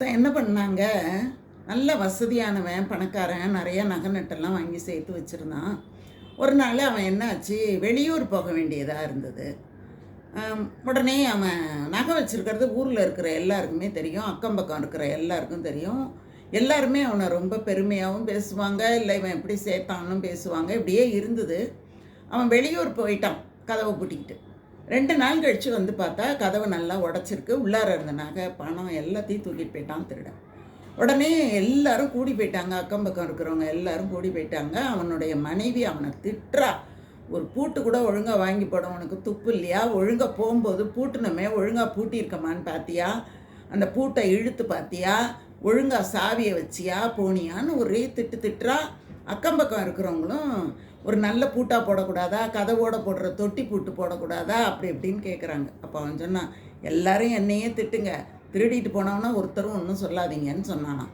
என்ன பண்ணாங்க, நல்ல வசதியானவன், பணக்காரன், நெறைய நகை நட்டெல்லாம் வாங்கி சேர்த்து வச்சிருந்தான். ஒரு நாள் அவன் என்னாச்சு, வெளியூர் போக வேண்டியதா இருந்தது. உடனே அவன் நகை வச்சிருக்கிறது ஊர்ல இருக்கிற எல்லாருக்குமே தெரியும். அக்கம் பக்கம் இருக்கிற எல்லாருக்கும் தெரியும். எல்லாருமே அவன ரொம்ப பெருமையாவும் பேசுவாங்க. இல்ல இவன் எப்படி சேர்த்தான்னும் பேசுவாங்க. இப்படியே இருந்தது. அவன் வெளியூர் போயிட்டான், கதவ பூட்டிக்கிட்டு. 2 நாள் கழிச்சு வந்து பார்த்தா, கதவு நல்லா உடைச்சிருக்கு. உள்ளார இருந்த நகை, பணம் எல்லாத்தையும் தூக்கிட்டு போயிட்டான் திருடன். உடனே எல்லாரும் கூடி போயிட்டாங்க. அக்கம் பக்கம் இருக்கிறவங்க எல்லாரும் கூடி போயிட்டாங்க. அவனுடைய மனைவி அவனை திட்டுறா. "ஒரு பூட்டு கூட ஒழுங்கா வாங்கி போட உனக்கு துப்பு இல்லையா? ஒழுங்கா போம்போது பூட்டுனமே ஒழுங்கா பூட்டியிருக்கமான்னு பார்த்தியா? அந்த பூட்டை இழுத்து பார்த்தியா? ஒழுங்கா சாவியை வச்சியா போனியான்னு ஒரே திட்டுறா. அக்கம் பக்கம் இருக்கிறவங்களும் ஒரு நல்ல பூட்டா போடக்கூடாதா, கதவோட போடுற தொட்டி பூட்டு போடக்கூடாதா, அப்படி இப்படின்னு கேட்குறாங்க. அப்போ அவன் சொன்னான், எல்லாரும் என்னையே திட்டுங்க, திருடிட்டு போனவனா ஒருத்தரும் ஒன்றும் சொல்லாதீங்கன்னு சொன்னானான்.